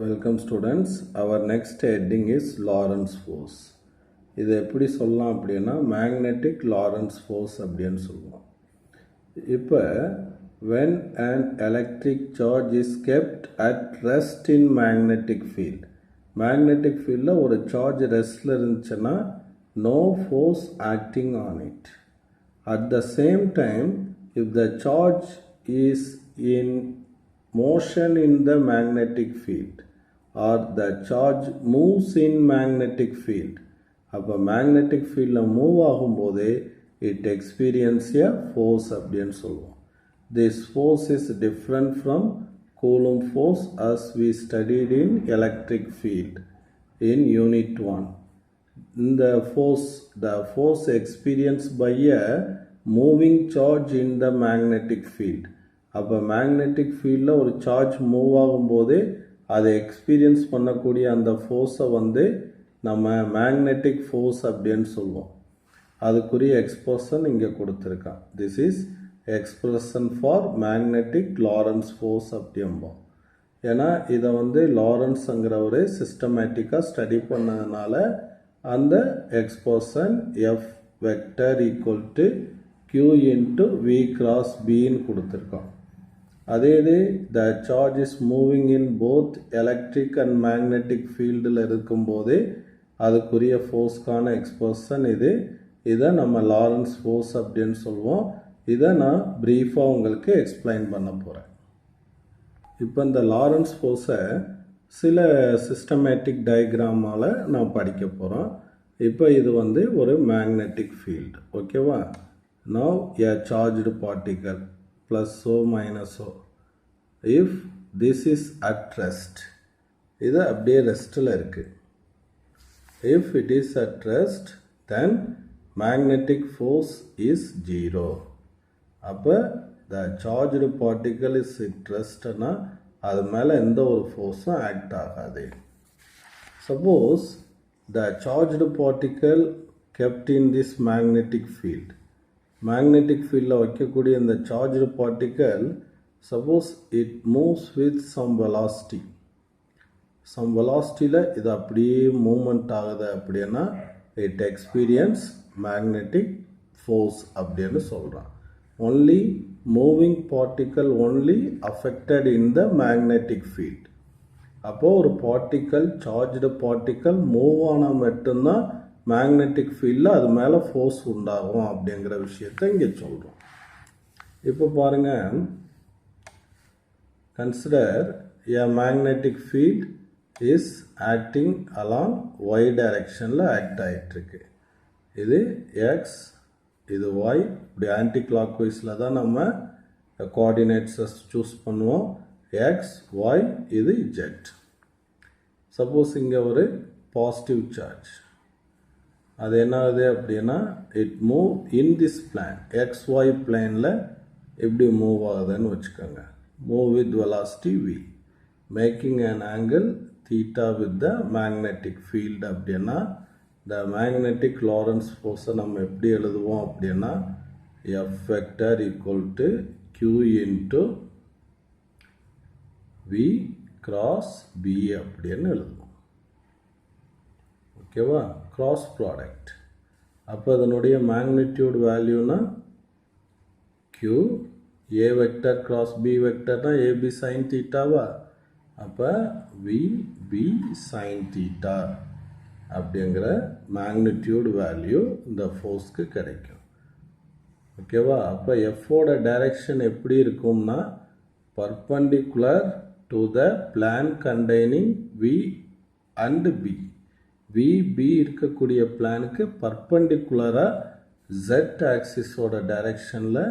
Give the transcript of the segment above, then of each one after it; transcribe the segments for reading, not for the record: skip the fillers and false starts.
Welcome students. Our next heading is Lorentz force. இதை எப்படி சொல்லலாம் அப்படின்னா magnetic Lorentz force அப்படின்னு சொல்லுவோம். இப்போ when an electric charge is kept at rest in magnetic field, magnetic fieldல ஒரு charge restல இருந்துச்சுன்னா no force acting on it. At the same time, if the charge is in motion in the magnetic field or the charge moves in magnetic field, அப்போ magnetic fieldல move ஆகும்போது it experience a force அப்படின்னு சொல்லுவோம். This force is different from Coulomb force as we studied in electric field in unit 1. The force experienced by a moving charge in the magnetic field. அப்போ magnetic ஃபீல்டில் ஒரு charge move ஆகும்போது அதை experience பண்ணக்கூடிய அந்த ஃபோர்ஸை நம்ம மேக்னெட்டிக் ஃபோர்ஸ் அப்படின்னு சொல்லுவோம். அதுக்குரிய எக்ஸ்பிரஷன் இங்கே கொடுத்துருக்கான். This is expression for magnetic Lorentz force அப்படிம்போம். ஏன்னா இதை லாரன்ஸுங்கிற ஒரு சிஸ்டமேட்டிக்காக ஸ்டடி பண்ணதுனால அந்த expression F vector equal to q into V cross பின்னு கொடுத்துருக்கோம். அதே the charge is moving in both electric and magnetic ஃபீல்டில் இருக்கும்போது அதுக்குரிய ஃபோர்ஸ்க்கான எக்ஸ்பிரஷன் இதை நம்ம லாரன்ஸ் ஃபோர்ஸ் அப்படின்னு சொல்லுவோம். இதை நான் ப்ரீஃபாக உங்களுக்கு எக்ஸ்பிளைன் பண்ண போகிறேன். இப்போ இந்த லாரன்ஸ் ஃபோர்ஸை சில சிஸ்டமேட்டிக் டயக்ராமால் நான் படிக்க போகிறோம். இப்போ இது ஒரு மேக்னெட்டிக் ஃபீல்டு. ஓகேவா? Now a charged particle plus o minus o, if this is at rest, இது அப்படியே ரெஸ்ட்டில் இருக்கு. If it is at rest, then magnetic force is 0. அப்போ the charged particle is at restனா அது மேலே எந்த ஒரு ஃபோர்ஸும் ஆக்ட் ஆகாது. Suppose the charged particle kept in this magnetic field, magnetic ஃபீல்டில் வைக்கக்கூடிய இந்த charged particle suppose it moves with some வெலாசிட்டியில் இது அப்படியே மூமெண்ட் ஆகுது அப்படின்னா இட் எக்ஸ்பீரியன்ஸ் மேக்னெட்டிக் ஃபோர்ஸ் அப்படின்னு சொல்கிறான். Only moving particle only affected in the magnetic field. அப்போது ஒரு பார்ட்டிக்கல் சார்ஜ்டு பார்ட்டிக்கல் மூவ் ஆனால் மட்டும்தான் மேக்னெட்டிக் ஃபீல்டில் அது மேலே ஃபோர்ஸ் உண்டாகும் அப்படிங்கிற விஷயத்தை இங்கே சொல்கிறோம். இப்போ பாருங்கள், consider a magnetic field is acting along Y டைரக்ஷனில் ஆக்ட் ஆகிட்டுருக்கு. இது எக்ஸ், இது ஒய். இப்படி ஆன்டி கிளாக் வைஸில் தான் நம்ம கோஆர்டினேட்ஸை சூஸ் பண்ணுவோம். எக்ஸ், ஒய், இது ஜெட். சப்போஸ் இங்கே ஒரு பாசிட்டிவ் சார்ஜ், அது என்ன ஆகுது அப்படின்னா it move in this plan, XY பிளானில் எப்படி மூவ் ஆகுதுன்னு வச்சுக்கோங்க. Move with velocity v, making an angle theta with the magnetic field. அப்படின்னா த மேக்னெட்டிக் லாரன்ஸ் ஃபோர்ஸை நம்ம எப்படி எழுதுவோம் அப்படின்னா F vector equal to q into v cross b அப்படின்னு எழுதுவோம். ஓகேவா? Cross product. அப்போ அதனுடைய magnitude வேல்யூனா q, a vector cross b வெக்டர்னா ab சைன் தீட்டாவா? அப்போ vb சைன் தீட்டா அப்படிங்கிற மேக்னிடியூட் வேல்யூ இந்த ஃபோர்ஸ்க்கு கிடைக்கும். ஓகேவா? அப்போ எஃபோட டைரக்ஷன் எப்படி இருக்கும்னா perpendicular to the plane containing v and b. VB இருக்கக்கூடிய பிளானுக்கு பர்பண்டிகுலராக Z ஆக்சிஸோட டைரக்ஷனில்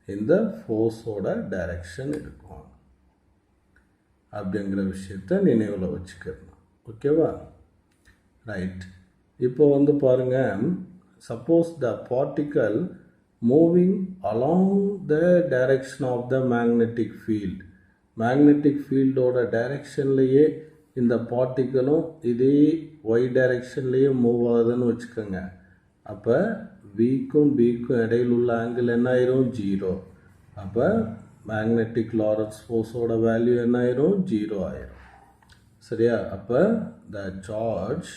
இந்த ஃபோர்ஸோட டைரக்ஷன் இருக்கும் அப்படிங்கிற விஷயத்த நினைவில் வச்சுக்கணும். ஓகேவா? ரைட். இப்போ பாருங்கள், suppose the particle moving along the direction of the magnetic field, magnetic ஃபீல்டோட டைரக்ஷன்லேயே இந்த பார்ட்டிக்கலும் இதே ஒய் டைரக்ஷன்லேயே மூவ் ஆகுதுன்னு வச்சுக்கோங்க. அப்போ விக்கும் பிக்கும் இடையில் உள்ள ஆங்கிள் என்ன ஆயிரும்? 0. அப்போ மேக்னெட்டிக் லாரன்ஸ் ஃபோர்ஸோட வேல்யூ என்ன ஆயிரும்? 0 ஆயிரும். சரியா? அப்போ the charge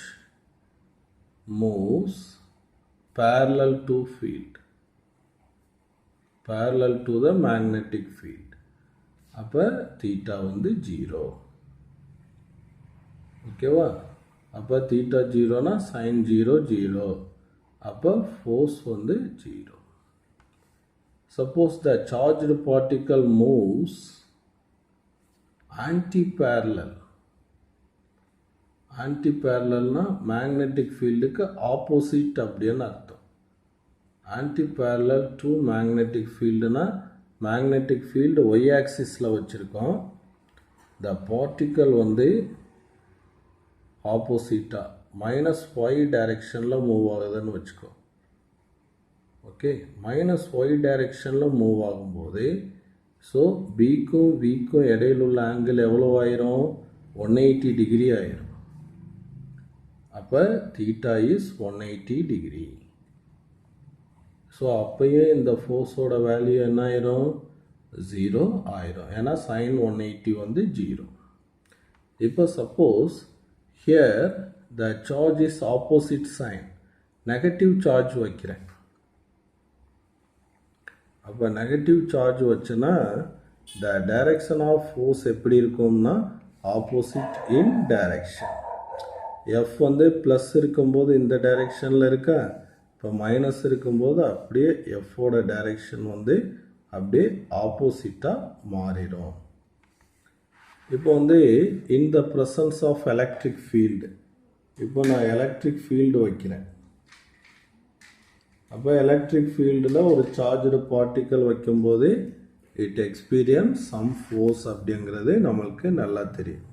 moves parallel to field, parallel to the magnetic field. அப்போ தீட்டா வந்து 0. ஓகேவா? அப்போ தீட்டா 0னா sin 0 0. அப்போ ஃபோர்ஸ் வந்து 0. Suppose the charged particle moves anti-parallel. Anti-parallelனா மேக்னெட்டிக் ஃபீல்டுக்கு ஆப்போசிட் அப்படின்னு அர்த்தம். Anti-parallel to மேக்னெட்டிக் ஃபீல்டுனா மேக்னெட்டிக் ஃபீல்டு ஒய் ஆக்சிஸில் வச்சுருக்கோம். த பார்ட்டிக்கல் வந்து ஆப்போசிட்டாக மைனஸ் ஒய் டைரெக்ஷனில் மூவ் ஆகுதுன்னு வச்சுக்கோ. ஓகே, மைனஸ் ஒய் டைரெக்ஷனில் மூவ் ஆகும்போது ஸோ பிக்கும் விக்கும் இடையில் உள்ள ஆங்கிள் எவ்வளோ ஆயிரும்? 180 டிகிரி ஆயிரும். அப்போ தீட்டா இஸ் 180 டிகிரி. ஸோ அப்போயே இந்த ஃபோர்ஸோட வேல்யூ என்ன ஆயிரும்? 0 ஆயிரும். ஏன்னா sin 180 வந்து 0. இப்போ suppose here the charge is opposite sign, negative charge வைக்கிறேன். அப்போ நெகட்டிவ் சார்ஜ் வச்சுன்னா த டைரக்ஷன் ஆஃப் ஃபோர்ஸ் எப்படி இருக்கும்னா ஆப்போசிட் இன் டைரக்ஷன். எஃப் வந்து ப்ளஸ் இருக்கும்போது இந்த டைரெக்ஷனில் இருக்கா, இப்போ மைனஸ் இருக்கும்போது அப்படியே எஃப்போட டைரெக்ஷன் வந்து அப்படியே ஆப்போசிட்டாக மாறிடும். இப்போ வந்து in the presence of electric field, இப்போ நான் எலக்ட்ரிக் ஃபீல்டு வைக்கிறேன். அப்போ எலக்ட்ரிக் ஃபீல்டில் ஒரு சார்ஜ்டு பார்ட்டிக்கல் வைக்கும்போது இட் எக்ஸ்பீரியன்ஸ் சம் ஃபோர்ஸ் அப்படிங்கிறது நம்மளுக்கு நல்லா தெரியும்.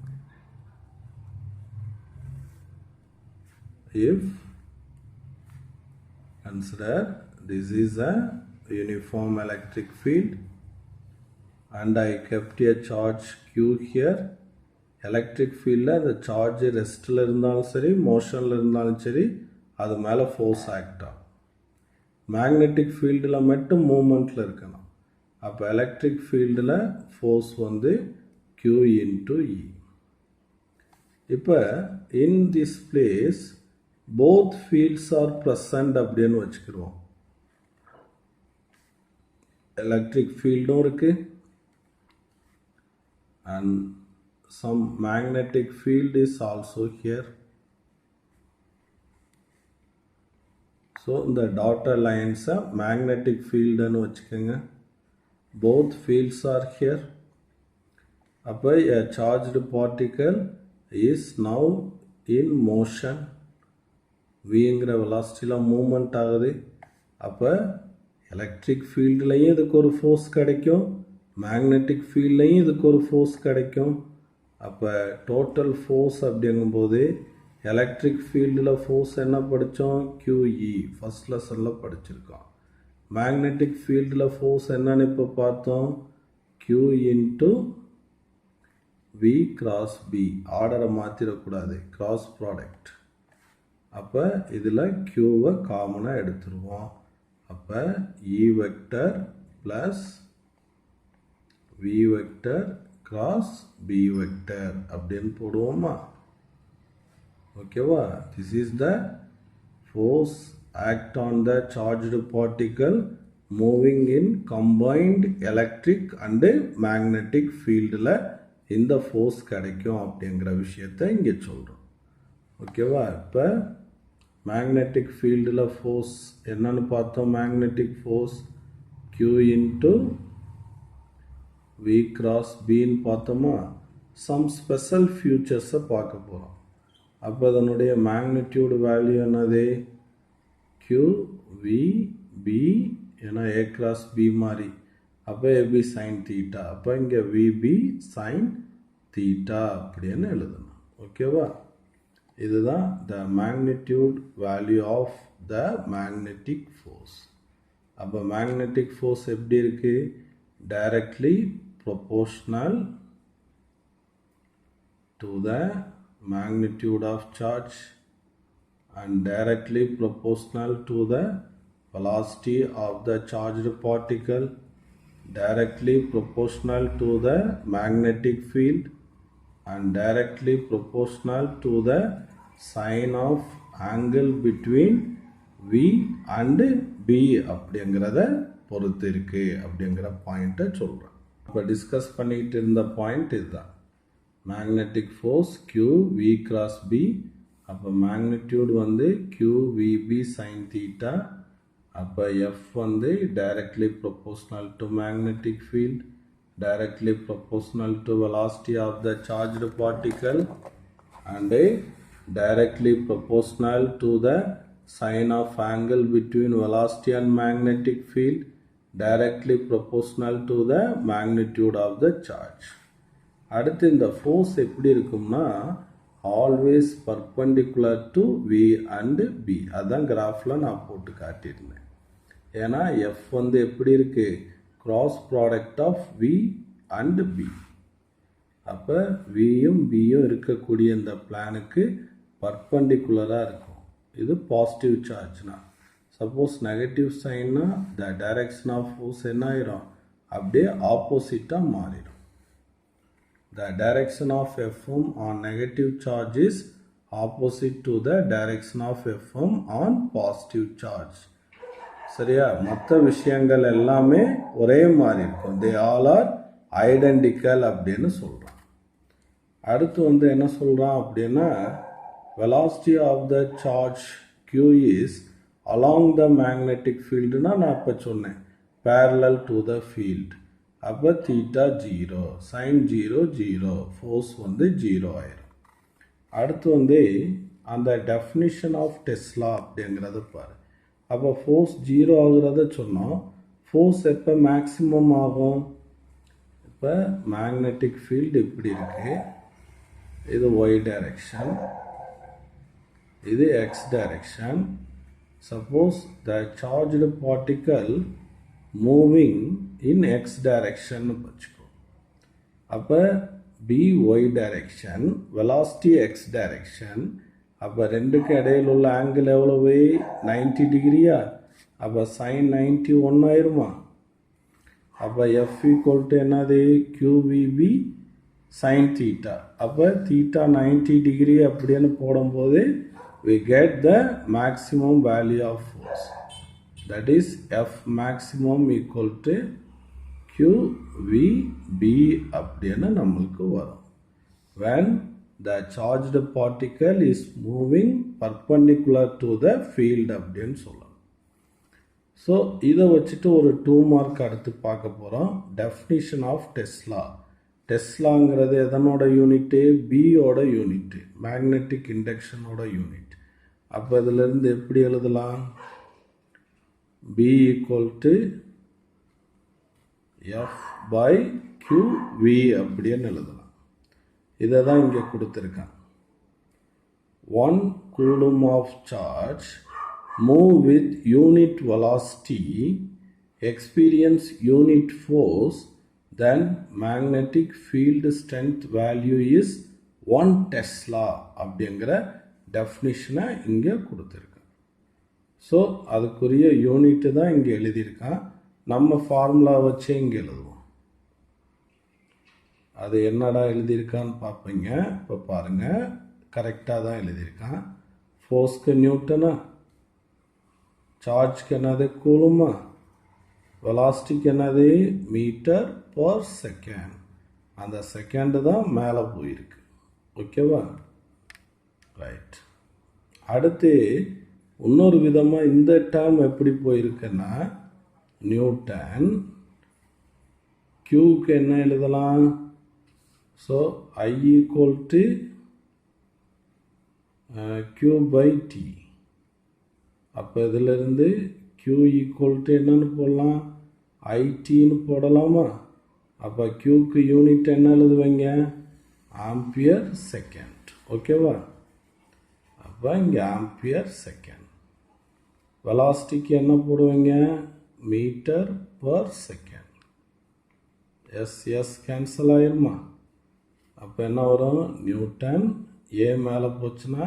If consider this is a uniform electric field and I kept a charge Q here, electric field the charge ரெஸ்ட்டில் இருந்தாலும் சரி மோஷனில் இருந்தாலும் சரி அது மேலே ஃபோர்ஸ் ஆக்ட் ஆகும். மேக்னெட்டிக் ஃபீல்டில் மட்டும் மூமெண்ட்டில் இருக்கணும். அப்போ எலக்ட்ரிக் ஃபீல்டில் ஃபோர்ஸ் வந்து Q into E. இப்போ in this place both fields are present அப்படின்னு வச்சுக்கிறோம். எலக்ட்ரிக் ஃபீல்டும் இருக்கு and some magnetic field is also here. So இந்த dotted lines magnetic field ன்னு வச்சுக்கோங்க. Both fields are here. அப்போ a charged particle is now in motion. விங்கிற வெலாசிட்டியில் moment ஆகுது. அப்போ எலக்ட்ரிக் ஃபீல்டுலையும் இதுக்கு ஒரு ஃபோர்ஸ் கிடைக்கும், மேக்னெட்டிக் ஃபீல்ட்லையும் இதுக்கு ஒரு ஃபோர்ஸ் கிடைக்கும். அப்போ டோட்டல் ஃபோர்ஸ் அப்படிங்கும்போது எலக்ட்ரிக் ஃபீல்டில் ஃபோர்ஸ் என்ன படித்தோம்? QE ஃபஸ்ட் லெசனில் படிச்சிருக்கோம். மேக்னெட்டிக் ஃபீல்டில் ஃபோர்ஸ் என்னன்னு இப்போ பார்த்தோம்? Q into V cross B. ஆர்டரை மாற்றிடக்கூடாது, கிராஸ் ப்ராடக்ட். அப்போ இதில் Qவை காமனாக எடுத்துருவோம். அப்போ E vector plus V vector cross B vector அப்படின்னு போடுவோமா? ஓகேவா? This is the force act on the charged particle moving in combined electric and magnetic ஃபீல்டில் இந்த ஃபோர்ஸ் கிடைக்கும் அப்படிங்கிற விஷயத்தை இங்கே சொல்கிறோம். ஓகேவா? இப்போ மேக்னெட்டிக் ஃபீல்டில் ஃபோர்ஸ் என்னன்னு பார்த்தோம்? Magnetic force Q into V cross பின்னு பார்த்தோமா? சம் ஸ்பெஷல் ஃபியூச்சர்ஸை பார்க்க போகிறோம். அப்போ அதனுடைய மேக்னிடியூடு வேல்யூ என்னது? Q V B, ஏன்னா A கிராஸ் B மாதிரி. அப்போ AB சைன் தீட்டா. அப்போ இங்கே VB சைன் தீட்டா அப்படின்னு எழுதணும். ஓகேவா? இதுதான் the magnitude value of the magnetic force. அப்போ magnetic force எப்படி இருக்கு? directly proportional to the magnitude of charge and directly proportional to the velocity of the charged particle, directly proportional to the magnetic field and directly proportional to the sine of angle between V and B அப்படிங்கிறத பொறுத்து இருக்கு அப்படிங்கிற பாயிண்ட்டை சொல்கிறேன். இப்போ discuss பண்ணிகிட்டு இருந்த point இதுதான். Magnetic force Q V cross B. அப்போ மேக்னிடியூட் வந்து QVB sin theta. அப்போ F வந்து directly proportional to magnetic field, directly proportional to velocity of the charged particle, and directly proportional to the sine of angle between velocity and magnetic field, directly proportional to the magnitude of the charge. அடுத்து இந்த force எப்படி இருக்கும்னா always perpendicular to V and B. அதுதான் கிராஃபில் நான் போட்டு காட்டியிருந்தேன். ஏன்னா F வந்து எப்படி இருக்குது, cross product of V and B. அப்போ Vயும் Bயும் இருக்கக்கூடிய இந்த பிளானுக்கு பர்பண்டிகுலராக இருக்கும். இது பாசிட்டிவ் சார்ஜ்னா. சப்போஸ் நெகட்டிவ் சைன்னா த டைரக்ஷன் ஆஃப் ஃபோர்ஸ் என்ன ஆயிரும், அப்படியே ஆப்போசிட்டாக மாறிடும். The direction of Fm on negative charge is opposite to the direction of Fm on positive charge. சரியா? மற்ற விஷயங்கள் எல்லாமே ஒரே மாதிரி இருக்கும். They all are identical அப்படின்னு சொல்கிறான். அடுத்து வந்து என்ன சொல்கிறான் அப்படின்னா, velocity of the charge Q is along the magnetic fieldனா நான் இப்போ சொன்னேன் parallel to the field. அப்போ தீட்டா 0, சைன் 0 0, ஃபோர்ஸ் வந்து 0 ஆயிரும். அடுத்து வந்து அந்த டெஃபினிஷன் ஆஃப் டெஸ்லா அப்படிங்கிறத பாரு. அப்போ ஃபோர்ஸ் 0 ஆகுறத சொன்னோம். ஃபோர்ஸ் எப்போ மேக்ஸிமம் ஆகும்? இப்போ மேக்னெட்டிக் ஃபீல்டு இப்படி இருக்கு, இது ஒய் டைரக்ஷன், இது X direction. Suppose the charged particle moving in X direction வச்சுக்கோ. அப்போ B Y direction, velocity X direction. அப்போ ரெண்டுக்கு இடையில் உள்ள ஆங்கிள் எவ்வளவு, 90 டிகிரியா? அப்போ சைன் 91 ஆயிருமா? அப்போ எஃப் ஈக்குவல் டு என்னது, QVB சைன் தீட்டா. அப்போ தீட்டா 90 டிகிரி அப்படின்னு போடும்போது we get the maximum value of force. That is F maximum equal to QVB அப்படின்னு நம்மளுக்கு வரும். When the charged particle is moving perpendicular to the field அப்படின்னு சொல்லலாம். So இதை வச்சுட்டு ஒரு 2 மார்க் அடுத்து பார்க்க போகிறோம். Definition of Tesla. டெஸ்லாங்கிறது எதனோட யூனிட்டு, பியோட யூனிட்டு, மேக்னெட்டிக் இண்டக்ஷனோட யூனிட். அப்போ இதிலிருந்து எப்படி எழுதலாம், B equal to F by QV அப்படின்னு எழுதலாம். இதை தான் இங்கே கொடுத்துருக்கான். 1 coulomb of charge move with unit velocity experience unit force, then magnetic field strength value is 1 Tesla அப்படிங்கிற டெஃபினிஷனை இங்கே கொடுத்துருக்கான். ஸோ அதுக்குரிய யூனிட்டு தான் இங்கே எழுதியிருக்கான். நம்ம ஃபார்முலா வச்சே இங்கே எழுதுவோம். அது என்னடா எழுதியிருக்கான்னு பார்ப்பீங்க. இப்போ பாருங்கள், கரெக்டாக தான் எழுதியிருக்கான். ஃபோர்ஸ்க்கு நியூட்டனா, சார்ஜ்க்கு என்னது கூலுமா, வெலாசிட்டிக்கு என்னது மீட்டர் பர் செகண்ட். அந்த செகண்டு தான் மேலே போயிருக்கு. ஓகேவா? ரைட். அடுத்து இன்னொரு விதமாக இந்த டேர்ம் எப்படி போயிருக்குன்னா, நியூட்டன் Qக்கு என்ன எழுதலாம்? So I equal to Q by T. அப்போ இதிலிருந்து Q equal to என்னன்னு போடலாம், ITன்னு போடலாமா? அப்போ Qக்கு யூனிட் என்ன எழுதுவீங்க, ஆம்பியர் செகண்ட். ஓகேவா? அப்போ இங்கே ஆம்பியர் செகண்ட். வெலாசிட்டிக்கு என்ன போடுவீங்க, metre per second. S cancel ஆயிருமா? அப்போ என்ன வரும், நியூட்டன். ஏ மேலே போச்சுன்னா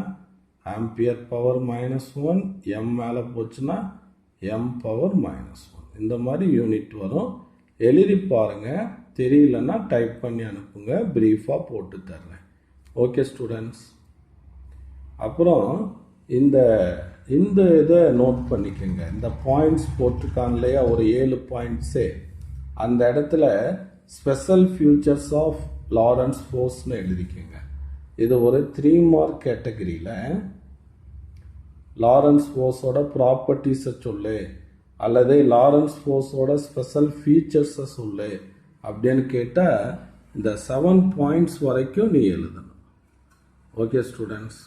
ஆம்பியர் பவர் -1, எம் மேலே போச்சுன்னா எம் பவர் -1. இந்த மாதிரி யூனிட் வரும். எழுதி பாருங்கள், தெரியலன்னா டைப் பண்ணி அனுப்புங்க, ப்ரீஃபாக போட்டு தர்றேன். ஓகே ஸ்டூடெண்ட்ஸ், அப்புறம் இந்த இந்த இதை நோட் பண்ணிக்கோங்க. இந்த பாயிண்ட்ஸ் போட்டிருக்காங்க இல்லையா, ஒரு 7 பாயிண்ட்ஸே, அந்த இடத்துல ஸ்பெஷல் ஃபியூச்சர்ஸ் ஆஃப் லாரன்ஸ் ஃபோர்ஸ்னு எழுதிக்கோங்க. இது ஒரு 3 மார்க் கேட்டகரியில் லாரன்ஸ் ஃபோர்ஸோட ப்ராப்பர்ட்டிஸை சொல்லு அல்லது லாரன்ஸ் ஃபோர்ஸோட ஸ்பெஷல் ஃபீச்சர்ஸை சொல்லு அப்படின்னு கேட்டால் இந்த 7 பாயிண்ட்ஸ் வரைக்கும் நீ எழுதணும். Okay students.